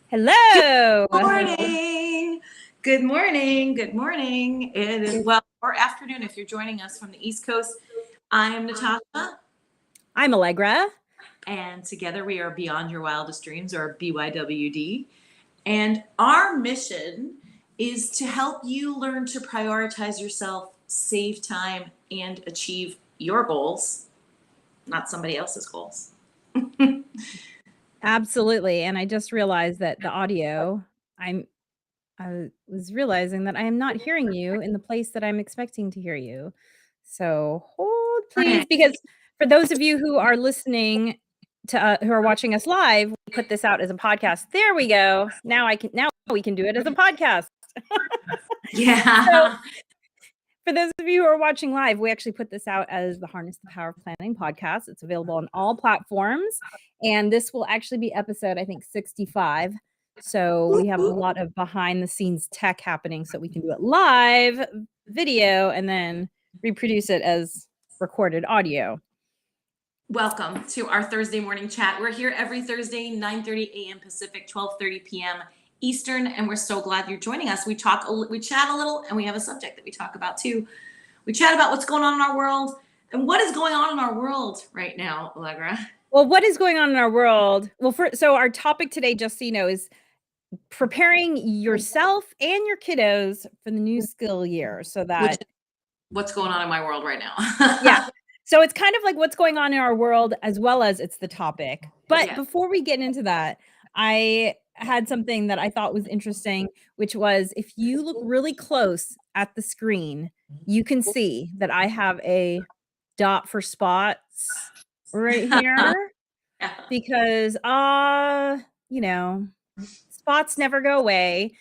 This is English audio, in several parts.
Hello. Good morning. Good morning. Good morning. It is or afternoon if you're joining us from the East Coast. I am Natasha. I'm Allegra. And together we are Beyond Your Wildest Dreams, or BYWD. And our mission is to help you learn to prioritize yourself, save time, and achieve your goals, not somebody else's goals. Absolutely. And I just realized that the audio, I was realizing that I am not hearing you in the place that I'm expecting to hear you. So hold please, because for those of you who are listening to who are watching us live, we put this out as a podcast. There we go. Now we can do it as a podcast. Yeah. So, for those of you who are watching live, we actually put this out as the Harness the Power of Planning podcast. It's available on all platforms. And this will actually be episode, I think, 65. So we have a lot of behind the scenes tech happening so we can do it live video and then reproduce it as recorded audio. Welcome to our Thursday morning chat. We're here every Thursday, 9:30 a.m. Pacific, 12:30 p.m. Eastern, and we're so glad you're joining us. We chat a little, and we have a subject that we talk about too. We chat about what's going on in our world, and what is going on in our world right now, Allegra. Well, what is going on in our world? Well, so our topic today, just so you know, is preparing yourself and your kiddos for the new school year. So that what's going on in my world right now. Yeah. So it's kind of like what's going on in our world as well as it's the topic. But before we get into that, I had something that I thought was interesting, which was if you look really close at the screen, you can see that I have a dot for spots right here because, spots never go away,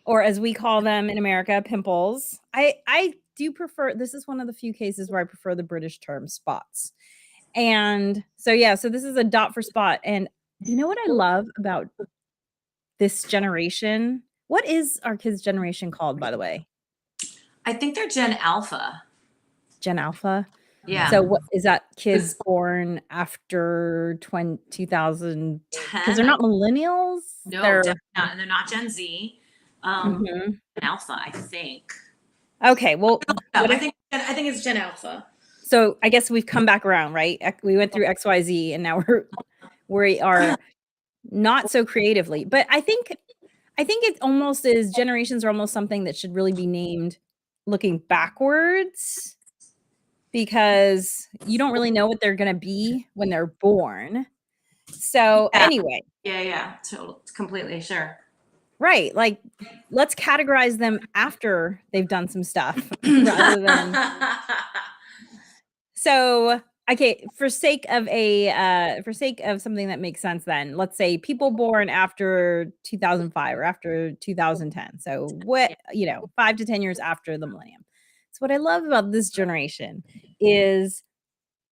or as we call them in America, pimples. I do prefer, this is one of the few cases where I prefer the British term spots. And so this is a dot for spot. And you know what I love about this generation? What is our kids' generation called, by the way? I think they're Gen Alpha. Gen Alpha? Yeah. So what is that, kids born after 2010? Because they're not millennials? No, they're not, and they're not Gen Z. Gen Alpha, I think. Okay, well, I think it's Gen Alpha. So I guess we've come back around, right? We went through XYZ, and now we are not so creatively. But I think it almost is, generations are almost something that should really be named looking backwards, because you don't really know what they're going to be when they're born. So anyway. Yeah. Totally, completely, sure. Right. Like, let's categorize them after they've done some stuff rather than. So, okay, for sake of something that makes sense, then let's say people born after 2005 or after 2010. So 5 to 10 years after the millennium. So what I love about this generation is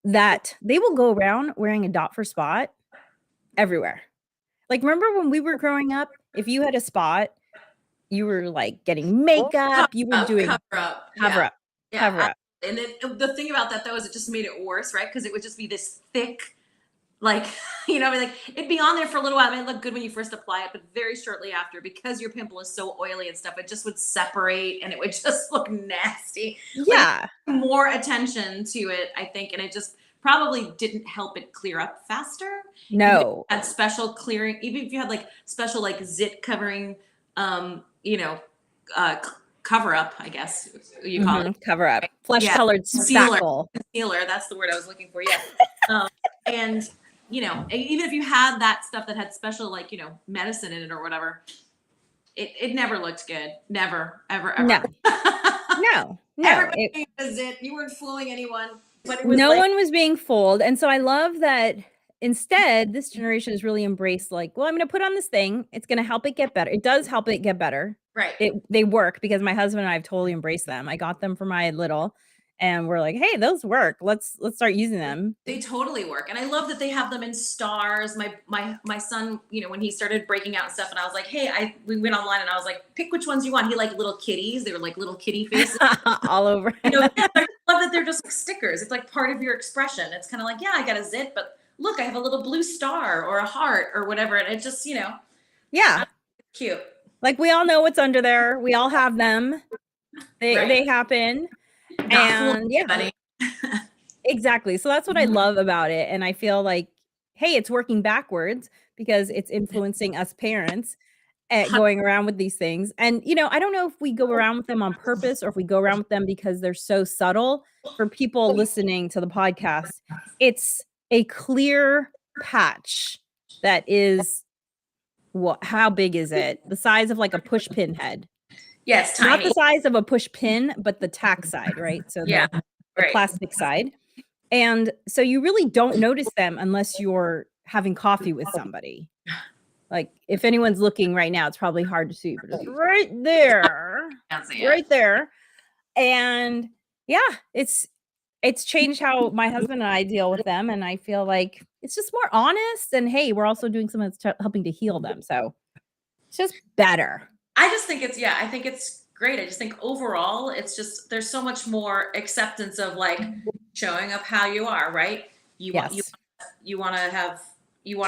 that they will go around wearing a dot for spot everywhere. Like, remember when we were growing up, if you had a spot, you were like getting makeup, you were doing cover up. And then the thing about that, though, is it just made it worse, right? Because it would just be this thick, it'd be on there for a little while. It might look good when you first apply it, but very shortly after, because your pimple is so oily and stuff, it just would separate and it would just look nasty. Yeah. More attention to it, I think, and it just probably didn't help it clear up faster. No. Had special clearing, even if you had special zit covering, cover up, I guess you call it. Cover up. Flesh colored spackle. Concealer, that's the word I was looking for. Yeah. And even if you had that stuff that had special medicine in it or whatever, it never looked good. Never, ever. No. Everybody was it. You weren't fooling anyone. But no one was being fooled. And so I love that instead, this generation has really embraced I'm going to put on this thing. It's going to help it get better. It does help it get better. Right. They work, because my husband and I have totally embraced them. I got them for my little, and we're like, hey, those work. Let's start using them. They totally work. And I love that they have them in stars. My son, when he started breaking out and stuff, and I was like, hey, we went online and I was like, pick which ones you want. He liked little kitties. They were like little kitty faces. All over. Yeah, I love that they're just like stickers. It's like part of your expression. It's kind of like, yeah, I got a zit, but look, I have a little blue star or a heart or whatever. And it just, yeah, cute. Like we all know what's under there. We all have them. They happen. And yeah, exactly. So that's what I love about it. And I feel like, hey, it's working backwards because it's influencing us parents at going around with these things. And, I don't know if we go around with them on purpose or if we go around with them because they're so subtle. For people listening to the podcast, it's a clear patch that is how big is it? The size of like a push pin head. Yes, tiny. Not the size of a push pin, but the tack side, right? So the plastic side. And so you really don't notice them unless you're having coffee with somebody. Like if anyone's looking right now, it's probably hard to see, but it's right there. Right there. And yeah, it's changed how my husband and I deal with them. And I feel like it's just more honest. And hey, we're also doing something that's helping to heal them. So it's just better. I just think I think it's great. I just think overall, it's just, there's so much more acceptance of like showing up how you are, right? You want to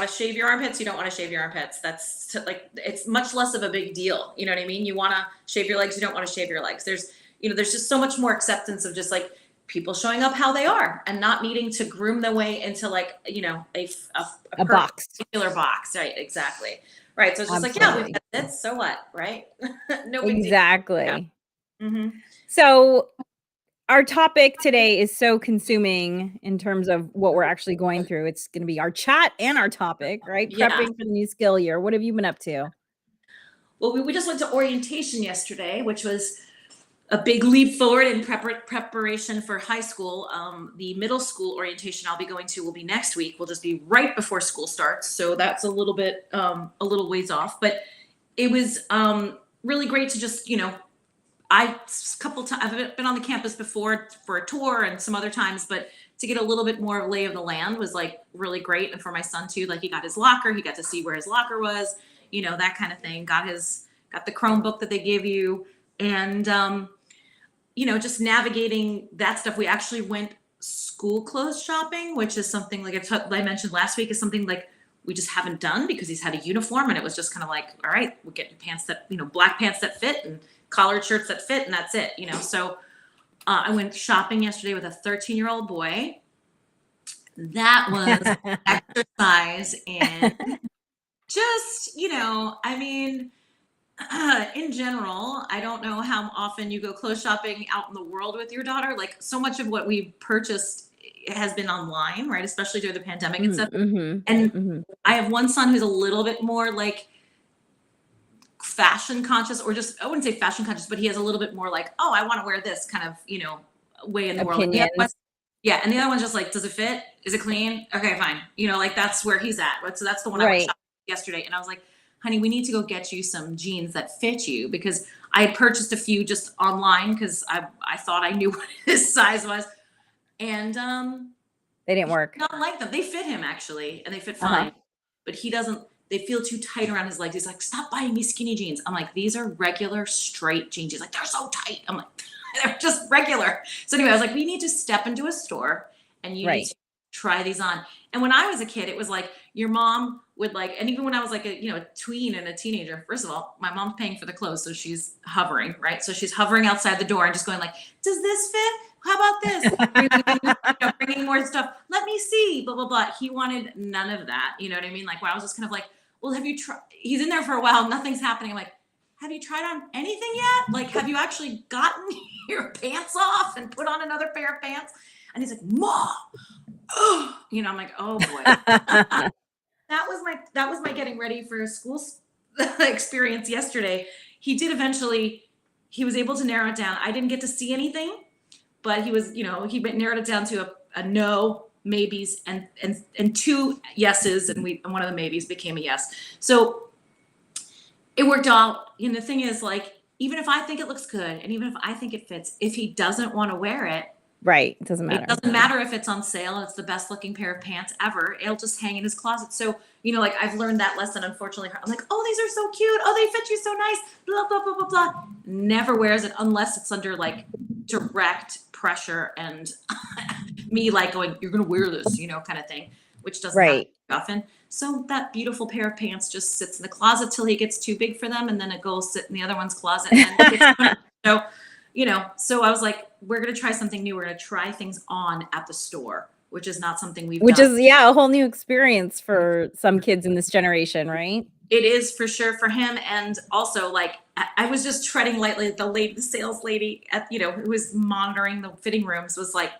shave your armpits. You don't want to shave your armpits. That's like, it's much less of a big deal. You know what I mean? You want to shave your legs. You don't want to shave your legs. There's just so much more acceptance of just like people showing up how they are and not needing to groom their way into like, a box, particular box. Right. Exactly. Right. So it's just like, yeah, we've got this. So what? Right. No big exactly. deal. Yeah. Mm-hmm. So our topic today is so consuming in terms of what we're actually going through. It's going to be our chat and our topic, right? Yeah. Prepping for the new skill year. What have you been up to? Well, we just went to orientation yesterday, which was a big leap forward in preparation for high school. The middle school orientation I'll be going to will be next week. We'll just be right before school starts. So that's a little ways off, but it was really great to just, I've been on the campus before for a tour and some other times, but to get a little bit more lay of the land was like really great. And for my son too, like he got his locker, he got to see where his locker was, that kind of thing, got the Chromebook that they give you. And, just navigating that stuff. We actually went school clothes shopping, which is something like I mentioned last week, is something like we just haven't done because he's had a uniform and it was just kind of like, all right, we'll get pants that, black pants that fit and collared shirts that fit and that's it, So I went shopping yesterday with a 13-year-old boy. That was exercise and just, in general, I don't know how often you go clothes shopping out in the world with your daughter. Like so much of what we purchased has been online, right? Especially during the pandemic and stuff. Mm-hmm. And mm-hmm. I have one son who's a little bit more like fashion conscious, or just, I wouldn't say fashion conscious, but he has a little bit more like, oh, I want to wear this kind of, way in the world. And the other one's just like, does it fit? Is it clean? Okay, fine. Like that's where he's at. Right? So that's the one I went shopping yesterday. And I was like, honey, we need to go get you some jeans that fit you, because I had purchased a few just online because I thought I knew what his size was. And they didn't work. Not like them. They fit him actually, and they fit fine. But he doesn't, they feel too tight around his legs. He's like, stop buying me skinny jeans. I'm like, these are regular straight jeans. He's like, they're so tight. I'm like, they're just regular. So anyway, I was like, we need to step into a store and you need to try these on. And when I was a kid, it was like your mom would like, and even when I was like a tween and a teenager, first of all, my mom's paying for the clothes. So she's hovering, right? So she's hovering outside the door and just going like, does this fit? How about this? Bringing more stuff. Let me see, blah, blah, blah. He wanted none of that. You know what I mean? Like, well, I was just kind of like, well, have you tried? He's in there for a while. Nothing's happening. I'm like, have you tried on anything yet? Like, have you actually gotten your pants off and put on another pair of pants? And he's like, Mom, oh, I'm like, oh boy. That was my getting ready for school experience yesterday. He was able to narrow it down. I didn't get to see anything, but he was, he narrowed it down to a no, maybes, and two yeses, and one of the maybes became a yes. So it worked out. And the thing is, like, even if I think it looks good and even if I think it fits, if he doesn't want to wear it, Right. It doesn't It matter. doesn't matter if it's on sale. It's the best looking pair of pants ever. It'll just hang in his closet. So, like I've learned that lesson, unfortunately. I'm like, oh, these are so cute. Oh, they fit you so nice. Blah, blah, blah, blah, blah. Never wears it unless it's under like direct pressure and me like going, you're going to wear this, kind of thing, which doesn't happen Right. often. So that beautiful pair of pants just sits in the closet till he gets too big for them. And then it goes sit in the other one's closet. And then so, so I was like, we're going to try something new. We're going to try things on at the store, which is not something we've Which done. is, a whole new experience for some kids in this generation, right? It is for sure for him. And also like, I was just treading lightly. The sales lady who was monitoring the fitting rooms was like,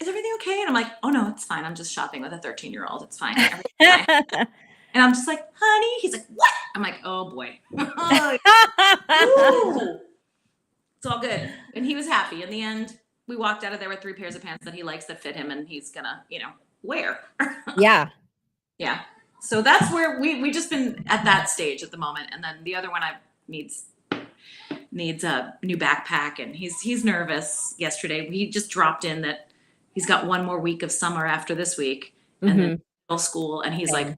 is everything okay? And I'm like, oh no, it's fine. I'm just shopping with a 13-year-old. It's fine. Fine. And I'm just like, honey, he's like, what? I'm like, oh boy. It's all good. And he was happy. In the end, we walked out of there with 3 pairs of pants that he likes that fit him and he's gonna, wear. Yeah. Yeah. So that's where we just been at that stage at the moment. And then the other one needs a new backpack and he's nervous. Yesterday he just dropped in that he's got one more week of summer after this week and then middle school and he's like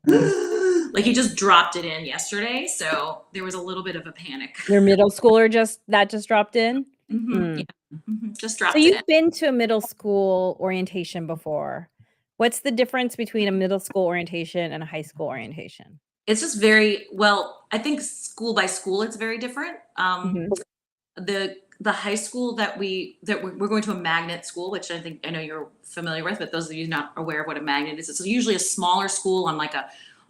like he just dropped it in yesterday, so there was a little bit of a panic. Your middle schooler just dropped in? Yeah. Just dropped So it in. you've been to a middle school orientation before. What's the difference between a middle school orientation and a high school orientation? It's just very well, I think school by school it's very different. The high school that we're going to a magnet school, which I know you're familiar with, but those of you not aware of what a magnet is, it's usually a smaller school on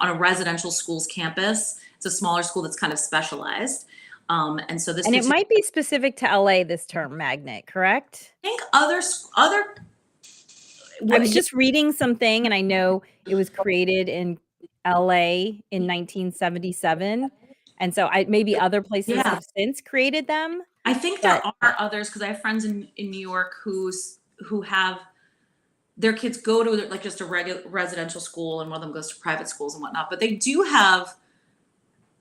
a residential school's campus. It's a smaller school that's kind of specialized. And so this, and it might be specific to LA, this term magnet, correct? I think other I was just reading something and I know it was created in LA in 1977. And so maybe other places have since created them. I think there are others because I have friends in New York who have their kids go to like just a regular residential school and one of them goes to private schools and whatnot. But they do have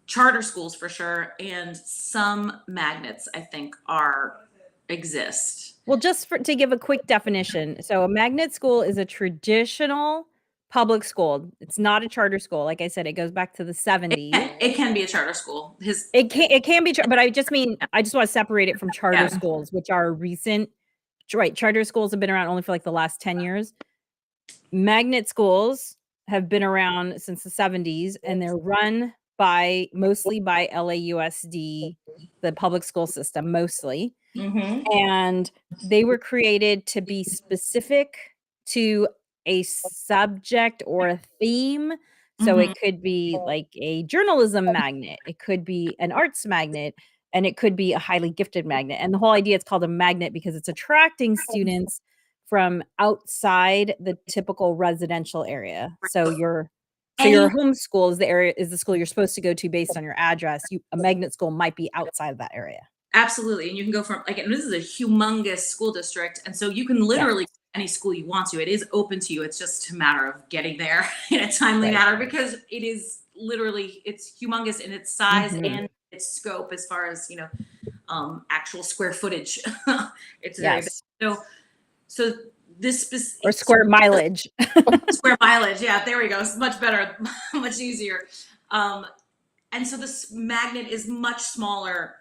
charter schools for sure. And some magnets, I think, exist. Well, just to give a quick definition. So a magnet school is a traditional public school. It's not a charter school. Like I said, it goes back to the 70s. It can be a charter school. It can be, but I just want to separate it from charter schools, which are recent. Right. Charter schools have been around only for like the last 10 years. Magnet schools have been around since the 70s and they're run mostly by LAUSD, the public school system, mostly. And they were created to be specific to a subject or a theme. So it could be like a journalism magnet, it could be an arts magnet, and it could be a highly gifted magnet. And the whole idea, it's called a magnet because it's attracting students from outside the typical residential area. So your home school is the school you're supposed to go to based on your address. A magnet school might be outside of that area. Absolutely. And you can go from and this is a humongous school district. And so you can literally go to any school you want to. It is open to you. It's just a matter of getting there in a timely manner because it is literally, it's humongous in its size and its scope as far as, actual square footage. It's very big. So this or square mileage. Square mileage. Yeah, there we go. It's much better, much easier. And so this magnet is much smaller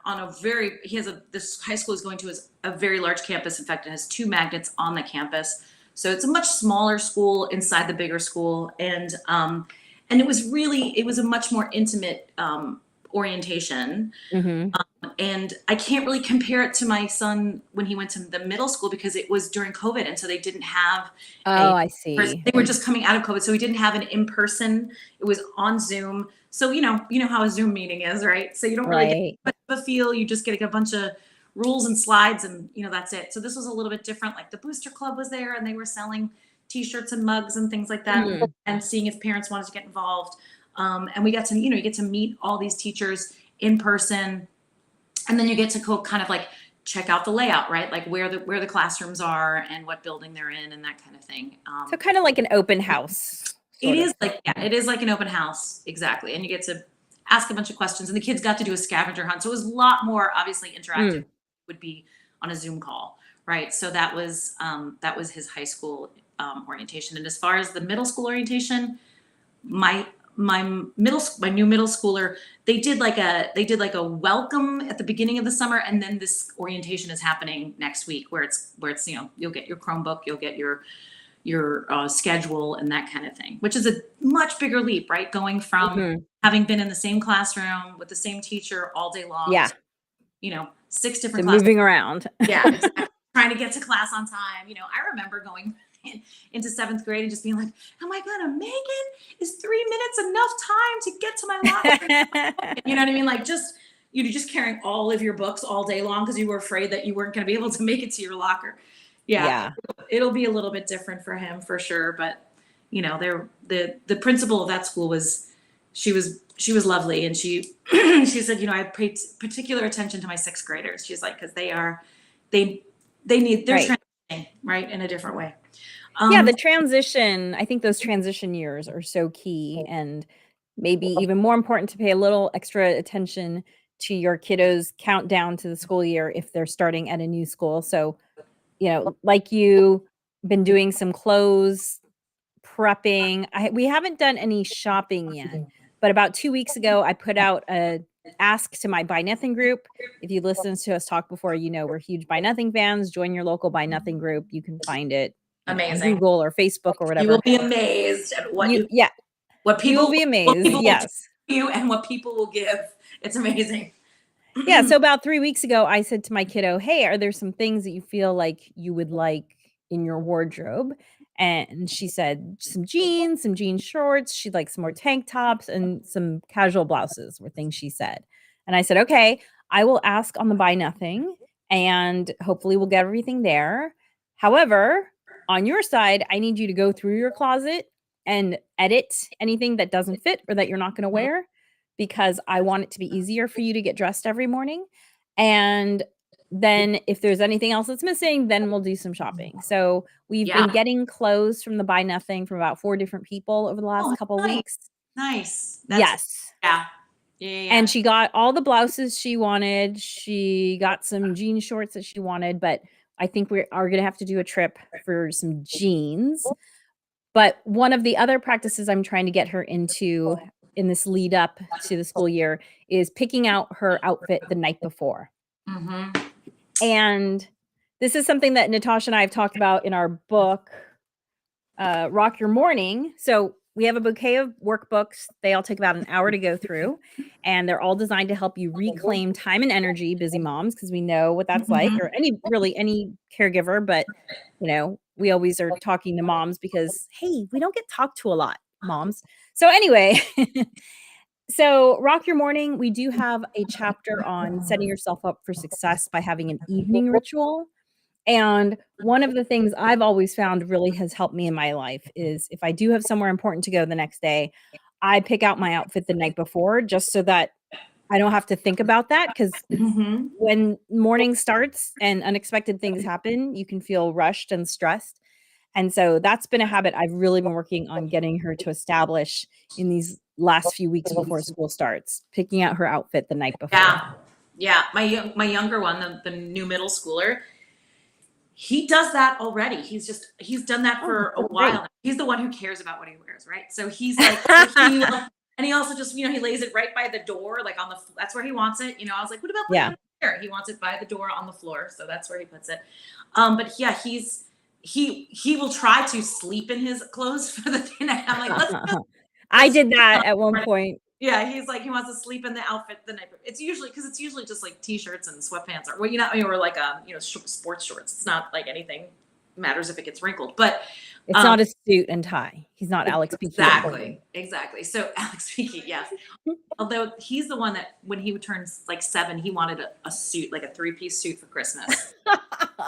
this high school is going to a very large campus. In fact, it has 2 magnets on the campus. So it's a much smaller school inside the bigger school. And it was a much more intimate orientation. And I can't really compare it to my son when he went to the middle school because it was during COVID. And so they didn't have, I see. They were just coming out of COVID. So we didn't have an in-person, it was on Zoom. So, you know how a Zoom meeting is, right? So you don't really get a feel. You just get a bunch of rules and slides and, that's it. So this was a little bit different. Like the Booster Club was there and they were selling T-shirts and mugs and things like that and seeing if parents wanted to get involved. And we got to, you get to meet all these teachers in person. And then you get to kind of like check out the layout, right? Like where the classrooms are and what building they're in and that kind of thing. So kind of like an open house. It is like an open house. Exactly. And you get to ask a bunch of questions and the kids got to do a scavenger hunt. So it was a lot more obviously interactive would be on a Zoom call, right? So that was his high school orientation. And as far as the middle school orientation, my my new middle schooler, they did like a welcome at the beginning of the summer, and then this orientation is happening next week where it's you'll get your Chromebook, you'll get your schedule and that kind of thing, which is a much bigger leap, right? Going from having been in the same classroom with the same teacher all day long, Yeah. 6 So different classes. moving around. Yeah, exactly. Trying to get to class on time. I remember going into 7th grade and just being like, am I gonna make it? Is 3 minutes enough time to get to my locker? You know what I mean? Like you're just carrying all of your books all day long because you were afraid that you weren't gonna be able to make it to your locker. Yeah. It'll be a little bit different for him for sure. But the principal of that school she was lovely, and she she said, I paid particular attention to my 6th graders. She's like, because they need they're transitioning, right, in a different way. The transition, I think those transition years are so key, and maybe even more important to pay a little extra attention to your kiddos' countdown to the school year if they're starting at a new school. So, like you been doing some clothes prepping. We haven't done any shopping yet, but about 2 weeks ago, I put out a ask to my Buy Nothing group. If you listened to us talk before, we're huge Buy Nothing fans. Join your local Buy Nothing group. You can find it on Google or Facebook or whatever. You will be amazed at what people you will be amazed. Yes. You and what people will give. It's amazing. Yeah. So about 3 weeks ago, I said to my kiddo, hey, are there some things that you feel like you would like in your wardrobe? And she said some jeans, some jean shorts. She'd like some more tank tops and some casual blouses were things she said. And I said, okay, I will ask on the Buy Nothing and hopefully we'll get everything there. However, on your side, I need you to go through your closet and edit anything that doesn't fit or that you're not going to wear, because I want it to be easier for you to get dressed every morning. And then if there's anything else that's missing, then we'll do some shopping. So we've been getting clothes from the Buy Nothing from about 4 different people over the last couple weeks. Nice. Yes. Yeah. And she got all the blouses she wanted. She got some jean shorts that she wanted, but I think we are going to have to do a trip for some jeans. But one of the other practices I'm trying to get her into in this lead up to the school year is picking out her outfit the night before. And this is something that Natasha and I have talked about in our book, Rock Your Morning. So we have a bouquet of workbooks. They all take about an hour to go through, and they're all designed to help you reclaim time and energy, busy moms, because we know what that's like, or any caregiver. But, we always are talking to moms because, hey, we don't get talked to a lot, moms. So anyway, so Rock Your Morning, we do have a chapter on setting yourself up for success by having an evening ritual. And one of the things I've always found really has helped me in my life is if I do have somewhere important to go the next day, I pick out my outfit the night before just so that I don't have to think about that. Because when morning starts and unexpected things happen, you can feel rushed and stressed. And so that's been a habit I've really been working on getting her to establish in these last few weeks before school starts, picking out her outfit the night before. Yeah. My younger one, the new middle schooler, he does that already. He's done that for a while. Great. He's the one who cares about what he wears, right? So he's like, and he also just, he lays it right by the door, like that's where he wants it. I was like, what about putting it here? He wants it by the door on the floor. So that's where he puts it. But yeah, he will try to sleep in his clothes for the night. I'm like, let's I did that at one point. Yeah, he's like, he wants to sleep in the outfit the night. It's usually just like t-shirts and sweatpants, or like sports shorts. It's not like anything matters if it gets wrinkled, but it's not a suit and tie. He's not Alex Peaky. Exactly. So Alex Peaky, yes. Although he's the one that when he turns like 7, he wanted a suit, like a 3-piece suit for Christmas.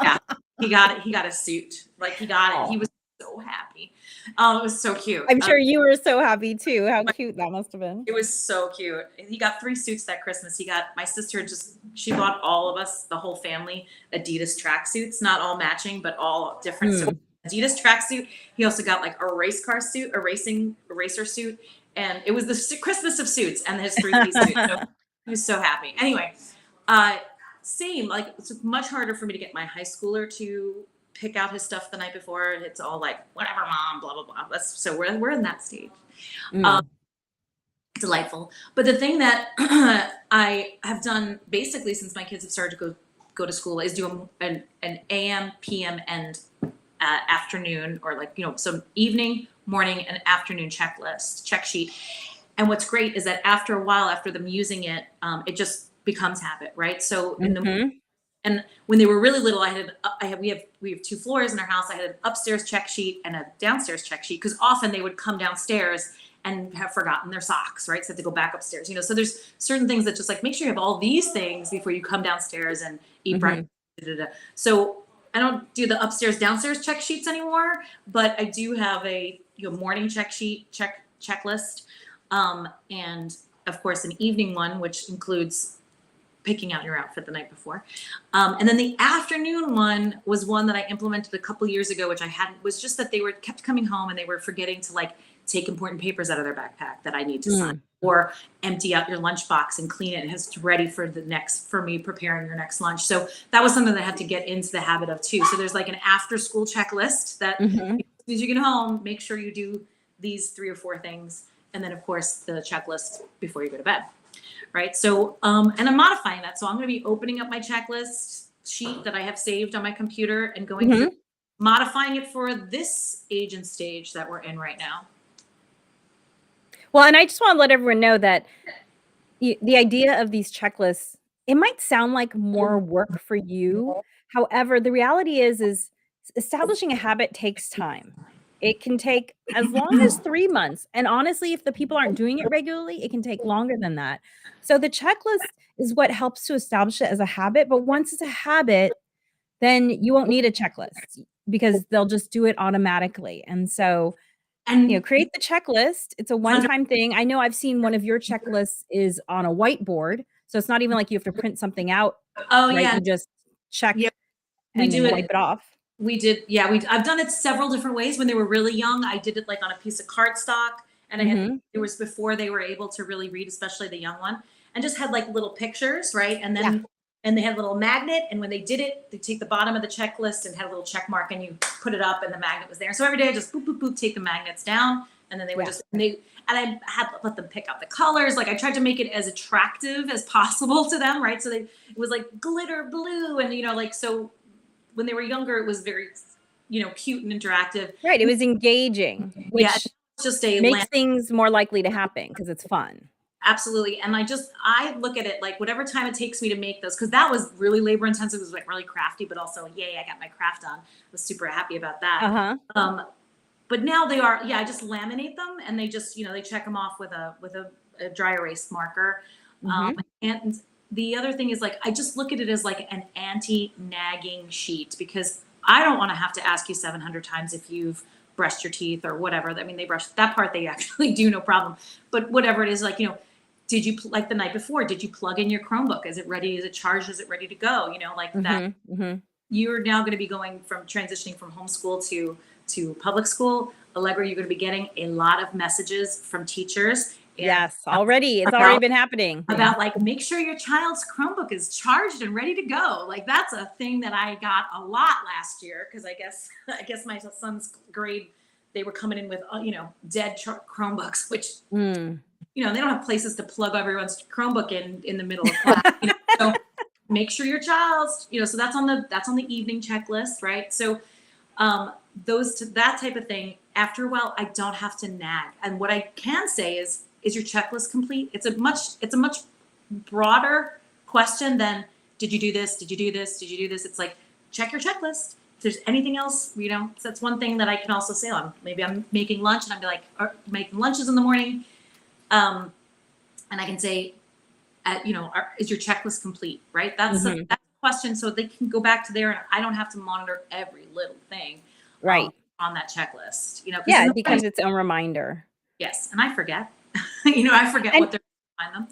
Yeah, he got it. He got a suit. Like he got it. He was so happy. It was so cute. I'm sure you were so happy too. How cute that must have been. It was so cute. He got 3 suits that Christmas. He got my sister she bought all of us, the whole family, Adidas tracksuits, not all matching, but all different. So Adidas tracksuit. He also got like a race car suit, a racer suit, and it was the Christmas of suits and his 3-piece suit. So he was so happy. Anyway, same. Like it's much harder for me to get my high schooler to pick out his stuff the night before. It's all like, whatever, mom, blah blah blah. That's so we're in that stage. Um, Mm. delightful. But the thing that I have done basically since my kids have started to go to school is do an AM, PM, and afternoon, or like, so evening, morning, and afternoon check sheet. And what's great is that after a while, after them using it, it just becomes habit, right? So Mhm. and when they were really little, we have 2 floors in our house. I had an upstairs check sheet and a downstairs check sheet, because often they would come downstairs and have forgotten their socks, right? So they have to go back upstairs. So there's certain things that just like make sure you have all these things before you come downstairs and eat breakfast. Mhm. So I don't do the upstairs downstairs check sheets anymore, but I do have a morning check sheet checklist, and of course an evening one, which includes picking out your outfit the night before. And then the afternoon one was one that I implemented a couple years ago, which I hadn't, was just that they kept coming home and they were forgetting to like take important papers out of their backpack that I need to sign, or empty out your lunchbox and clean it and it's ready for me preparing your next lunch. So that was something that I had to get into the habit of too. So there's like an after school checklist that as soon as you get home, make sure you do these 3 or 4 things. And then of course the checklist before you go to bed. Right. So, and I'm modifying that. So I'm going to be opening up my checklist sheet that I have saved on my computer and going through, modifying it for this age and stage that we're in right now. Well, and I just want to let everyone know that the idea of these checklists, it might sound like more work for you. However, the reality is establishing a habit takes time. It can take as long as 3 months. And honestly, if the people aren't doing it regularly, it can take longer than that. So the checklist is what helps to establish it as a habit. But once it's a habit, then you won't need a checklist because they'll just do it automatically. And so, And create the checklist. It's a one-time thing. I know I've seen one of your checklists is on a whiteboard. So it's not even like you have to print something out, oh right? yeah, You just check yeah, we and do then it. wipe it off. We did, yeah. I've done it several different ways. When they were really young, I did it like on a piece of cardstock, and it was before they were able to really read, especially the young one, and just had like little pictures, right? And then and they had a little magnet, and when they did it, they take the bottom of the checklist and had a little check mark, and you put it up, and the magnet was there. So every day I just boop boop boop take the magnets down, and then they would I had let them pick out the colors. Like I tried to make it as attractive as possible to them, right? So it was like glitter blue, and like so. When they were younger, it was very, cute and interactive. Right. It was engaging, Yeah, which it's just a makes things more likely to happen because it's fun. Absolutely. And I look at it like whatever time it takes me to make those, because that was really labor intensive. It was like really crafty, but also, yay, I got my craft done. I was super happy about that. But now they are, I just laminate them, and they just, they check them off with a dry erase marker. And the other thing is like, I just look at it as like an anti-nagging sheet, because I don't want to have to ask you 700 times if you've brushed your teeth or whatever. I mean, they brush that part, they actually do, no problem. But whatever it is, like, did you, like the night before, did you plug in your Chromebook? Is it ready? Is it charged? Is it ready to go? Like that. You're now going to be transitioning from homeschool to public school. Allegra, you're going to be getting a lot of messages from teachers. Yes, already. It's already been happening. About like, make sure your child's Chromebook is charged and ready to go. Like that's a thing that I got a lot last year, because I guess my son's grade, they were coming in with dead Chromebooks, which they don't have places to plug everyone's Chromebook in the middle of class. So make sure your child's so that's on the evening checklist, right? So that type of thing. After a while, I don't have to nag. And what I can say is your checklist complete? It's a much broader question than did you do this? Did you do this? Did you do this? It's like, check your checklist. If there's anything else, so that's one thing that I can also say on. Maybe I'm making lunch and I'd be like, or making lunches in the morning. And I can say, is your checklist complete? Right? That's that's a question. So they can go back to there, and I don't have to monitor every little thing. Right. On that checklist, Yeah, it becomes its own reminder. Yes. And I forget, I forget what they're find them,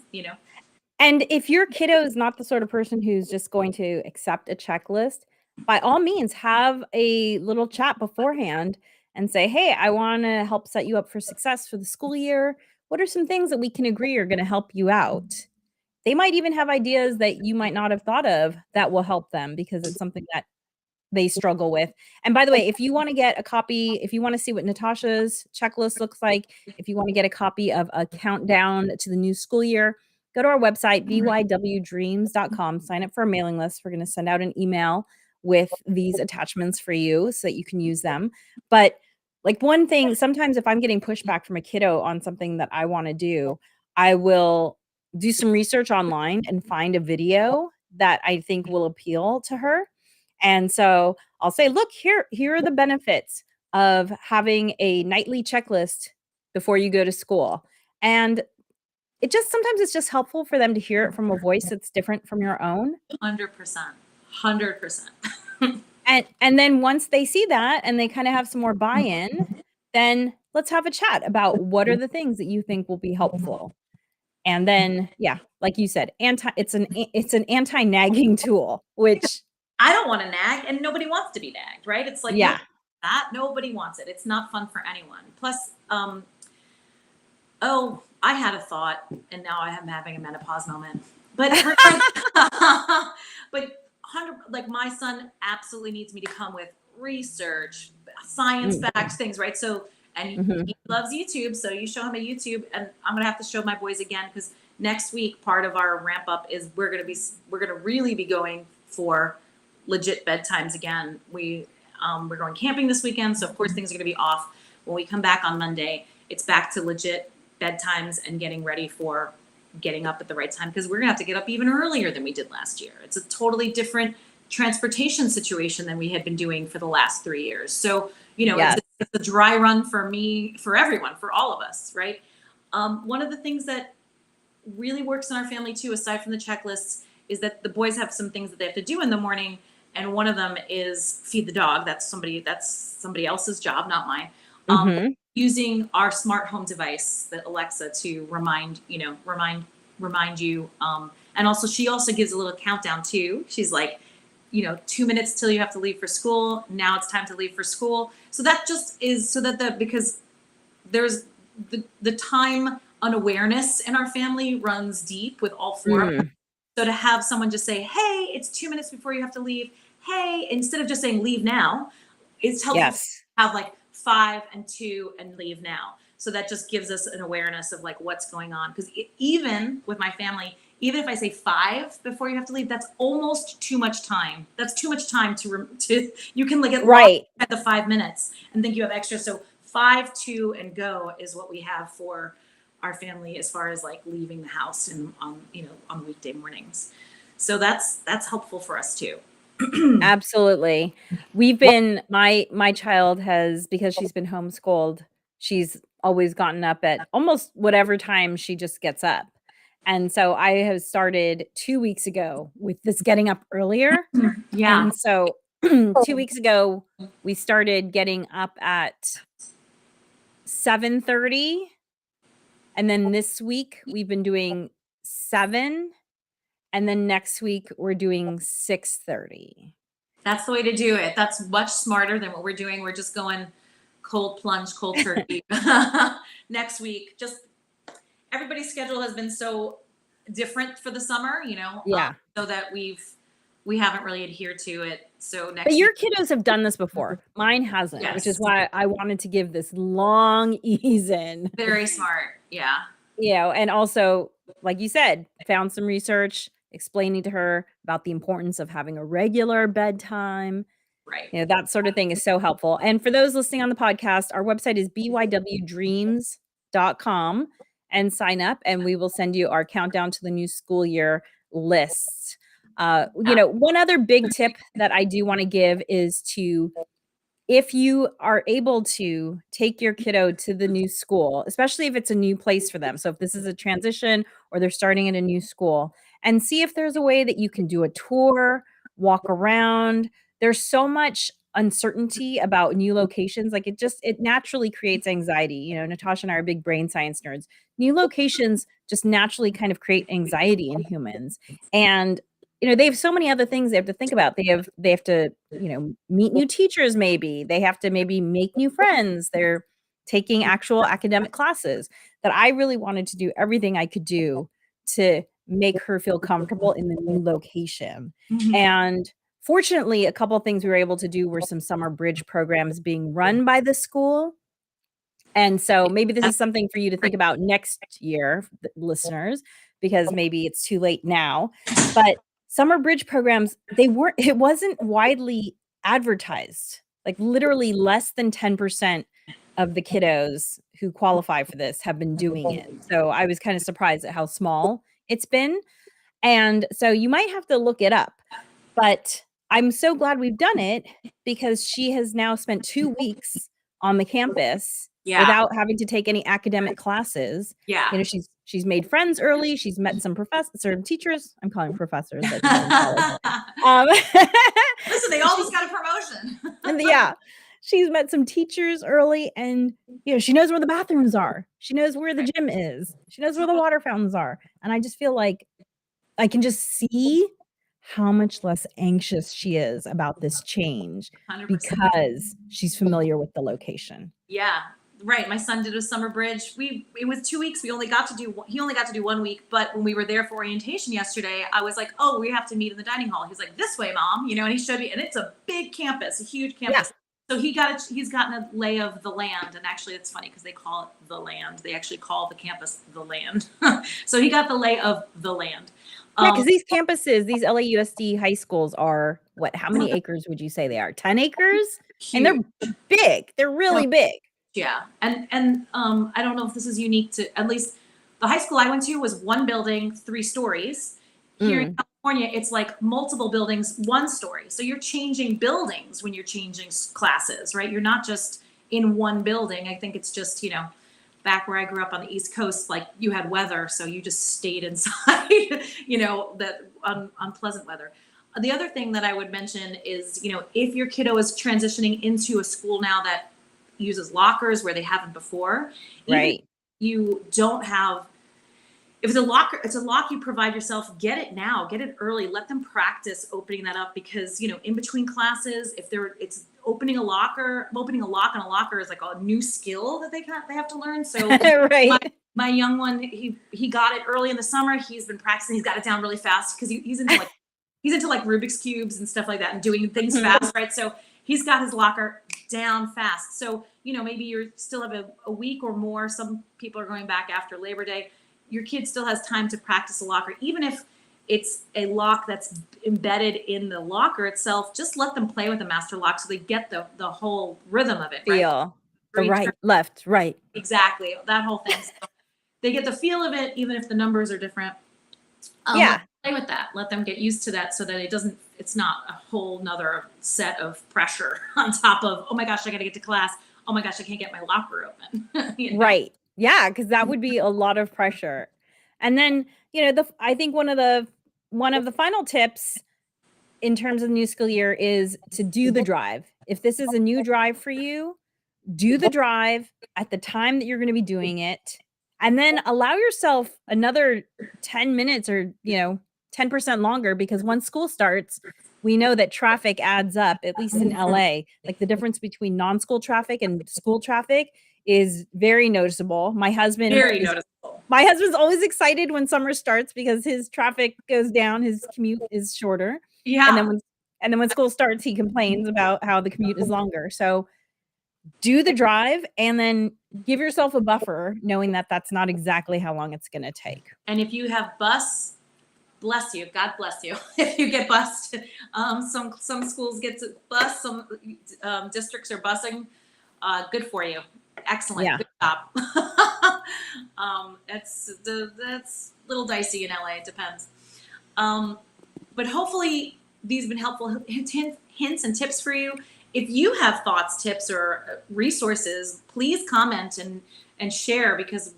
And if your kiddo is not the sort of person who's just going to accept a checklist, by all means, have a little chat beforehand and say, hey, I want to help set you up for success for the school year. What are some things that we can agree are going to help you out? they might even have ideas that you might not have thought of that will help them because it's something that they struggle with. And by the way, if you want to get a copy, if you want to see what Natasha's checklist looks like, if you want to get a copy of a countdown to the new school year, go to our website, bywdreams.com, sign up for a mailing list. We're going to send out an email with these attachments for you so that you can use them. But like one thing, sometimes if I'm getting pushback from a kiddo on something that I want to do, I will do some research online and find a video that I think will appeal to her. And so I'll say, look, here are the benefits of having a nightly checklist before you go to school. And it just sometimes it's just helpful for them to hear it from a voice that's different from your own. 100%. 100%. And then once they see that and they kind of have some more buy-in, then let's have a chat about what are the things that you think will be helpful. And then, yeah, like you said, it's an anti-nagging tool, which I don't want to nag, and nobody wants to be nagged, right? It's like, yeah, that nobody wants it. It's not fun for anyone. Plus, oh, I had a thought, and now I am having a menopause moment. But but like my son absolutely needs me to come with research, science facts, things, right? So, and he loves YouTube, so you show him a YouTube, and I'm gonna have to show my boys again because next week part of our ramp up is we're gonna really be going for legit bedtimes again. We're going camping this weekend, so of course things are gonna be off. When we come back on Monday, it's back to legit bedtimes and getting ready for getting up at the right time because we're gonna have to get up even earlier than we did last year. It's a totally different transportation situation than we had been doing for the last 3 years. So, yes. it's a dry run for me, for everyone, for all of us, right? One of the things that really works in our family too, aside from the checklists, is that the boys have some things that they have to do in the morning, and one of them is feed the dog. That's somebody else's job, not mine. Using our smart home device, that Alexa, to remind you. And also, she also gives a little countdown too. She's like, 2 minutes till you have to leave for school. Now it's time to leave for school. So that just is so that because there's the time unawareness in our family runs deep with all four of them. So to have someone just say, hey, it's 2 minutes before you have to leave. Hey, instead of just saying leave now, it's helpful to have like 5 and 2 and leave now. So that just gives us an awareness of like what's going on. Because even with my family, even if I say 5 before you have to leave, that's almost too much time. That's too much time to you can like get right at the 5 minutes and think you have extra. So 5, 2, and go is what we have for our family as far as like leaving the house and on weekday mornings. So that's helpful for us too. Absolutely. We've been my child has, because she's been homeschooled, she's always gotten up at almost whatever time she just gets up. And so I have started 2 weeks ago with this getting up earlier. Yeah. And so 2 weeks ago we started getting up at 7:30. And then this week we've been doing 7, and then next week we're doing 6:30. That's the way to do it. That's much smarter than what we're doing. We're just going cold plunge, cold turkey. Next week, just everybody's schedule has been so different for the summer, so that we haven't really adhered to it. So next But your week, kiddos have done this before. Mine hasn't, which is yes, why I wanted to give this long ease in. very smart. Yeah. And also, like you said, found some research explaining to her about the importance of having a regular bedtime. Right. That sort of thing is so helpful. And for those listening on the podcast, our website is bywdreams.com, and sign up, and we will send you our countdown to the new school year lists. One other big tip that I do want to give is to, if you are able to take your kiddo to the new school, especially if it's a new place for them. So if this is a transition or they're starting at a new school, and see if there's a way that you can do a tour, walk around. There's so much uncertainty about new locations. Like it naturally creates anxiety. Natasha and I are big brain science nerds. New locations just naturally kind of create anxiety in humans. And they have so many other things they have to think about. They have to, meet new teachers maybe. They have to maybe make new friends. They're taking actual academic classes. That I really wanted to do everything I could do to make her feel comfortable in the new location. Mhm. And fortunately, a couple of things we were able to do were some summer bridge programs being run by the school. And so maybe this is something for you to think about next year, listeners, because maybe it's too late now. But summer bridge programs, it wasn't widely advertised. Like literally less than 10% of the kiddos who qualify for this have been doing it. So I was kind of surprised at how small it's been. And so you might have to look it up. But I'm so glad we've done it because she has now spent 2 weeks on the campus Yeah. without having to take any academic classes. Yeah. You know, she's made friends early, she's met some professors or teachers. I'm calling professors, I think they're in college. Listen, they almost got a promotion. And yeah. She's met some teachers early and, you know, she knows where the bathrooms are. She knows where the gym is. She knows where the water fountains are. And I just feel like I can just see how much less anxious she is about this change 100%. because she's familiar with the location. Yeah, right. My son did a summer bridge. It was 2 weeks. He only got to do 1 week. But when we were there for orientation yesterday, I was like, "Oh, we have to meet in the dining hall." He's like, "This way, Mom," you know, and he showed me. And it's a big campus, a huge campus. Yeah. So he's gotten a lay of the land. And actually, it's funny because they call it the land. They actually call the campus the land. So he got the lay of the land. Yeah, because these campuses, these LAUSD high schools are how many acres would you say they are? 10 acres? Huge. And they're big. They're really big. Yeah. And I don't know if this is unique to, at least the high school I went to was one building, 3 stories. Here in California, it's like multiple buildings, 1 story. So you're changing buildings when you're changing classes, right? You're not just in one building. I think it's just, you know, back where I grew up on the East Coast, like you had weather, so you just stayed inside, you know, that unpleasant weather. The other thing that I would mention is, you know, if your kiddo is transitioning into a school now that uses lockers where they haven't before, right? You don't have. If it's a locker, it's a lock you provide yourself. Get it now. Get it early. Let them practice opening that up because, you know, in between classes, it's opening a lock on a locker is like a new skill that they have to learn. So right. My young one, he got it early in the summer. He's been practicing. He's got it down really fast because he's into like Rubik's cubes and stuff like that and doing things fast, right? So he's got his locker down fast. So, you know, maybe you still have a week or more. Some people are going back after Labor Day. Your kid still has time to practice a locker, even if it's a lock that's embedded in the locker itself. Just let them play with the master lock so they get the whole rhythm of it. Feel the right, left, right. Exactly, that whole thing. So they get the feel of it, even if the numbers are different. Yeah, play with that. Let them get used to that so that it's not a whole nother set of pressure on top of, oh my gosh, I got to get to class. Oh my gosh, I can't get my locker open. You know? Right. Yeah, because that would be a lot of pressure. And then, you know, I think one of the final tips in terms of the new school year is to do the drive. If this is a new drive for you, do the drive at the time that you're going to be doing it. And then allow yourself another 10 minutes or, you know, 10% longer, because once school starts, we know that traffic adds up, at least in LA. Like the difference between non-school traffic and school traffic is very noticeable. My husband's always excited when summer starts because his traffic goes down, his commute is shorter. Yeah. And then when school starts, he complains about how the commute is longer. So do the drive and then give yourself a buffer, knowing that that's not exactly how long it's going to take. And if you have bus, bless you, God bless you. If you get bused, some schools get to bus, some districts are busing. Good for you. Excellent. Yeah. Good job. That's a little dicey in LA. It depends. But hopefully these have been helpful hints and tips for you. If you have thoughts, tips, or resources, please comment and share, because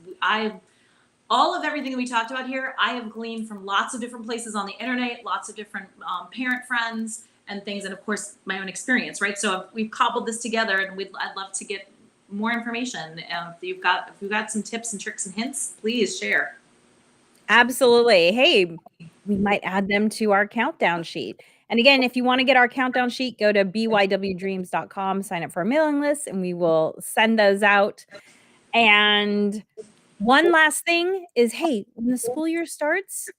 all of everything that we talked about here, I have gleaned from lots of different places on the internet, lots of different parent friends and things, and of course my own experience, right? So we've cobbled this together, and I'd love to get more information. If you've got some tips and tricks and hints, please share. Absolutely. Hey, we might add them to our countdown sheet. And again, if you want to get our countdown sheet, go to bywdreams.com, sign up for our mailing list, and we will send those out. And one last thing is, hey, when the school year starts,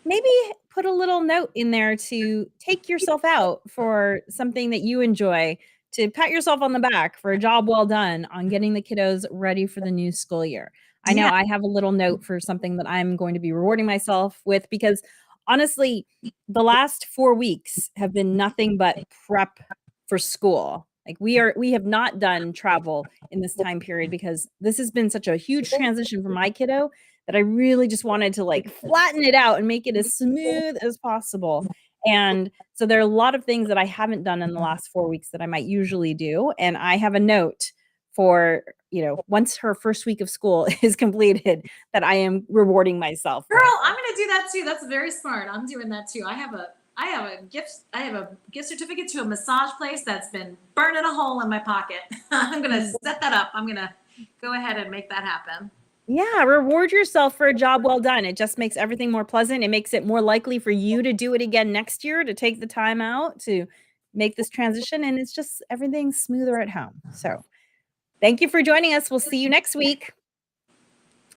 maybe put a little note in there to take yourself out for something that you enjoy, to pat yourself on the back for a job well done on getting the kiddos ready for the new school year. I know Yeah. I have a little note for something that I'm going to be rewarding myself with because honestly, the last 4 weeks have been nothing but prep for school. Like we have not done travel in this time period because this has been such a huge transition for my kiddo that I really just wanted to like flatten it out and make it as smooth as possible. And so there are a lot of things that I haven't done in the last 4 weeks that I might usually do. And I have a note for, once her first week of school is completed, that I am rewarding myself Girl, with. I'm gonna do that too. That's very smart. I'm doing that too. I have a gift certificate to a massage place that's been burning a hole in my pocket. I'm gonna set that up. I'm gonna go ahead and make that happen. Yeah, reward yourself for a job well done. It just makes everything more pleasant. It makes it more likely for you to do it again next year, to take the time out to make this transition, and it's just everything's smoother at home. So, thank you for joining us. We'll see you next week.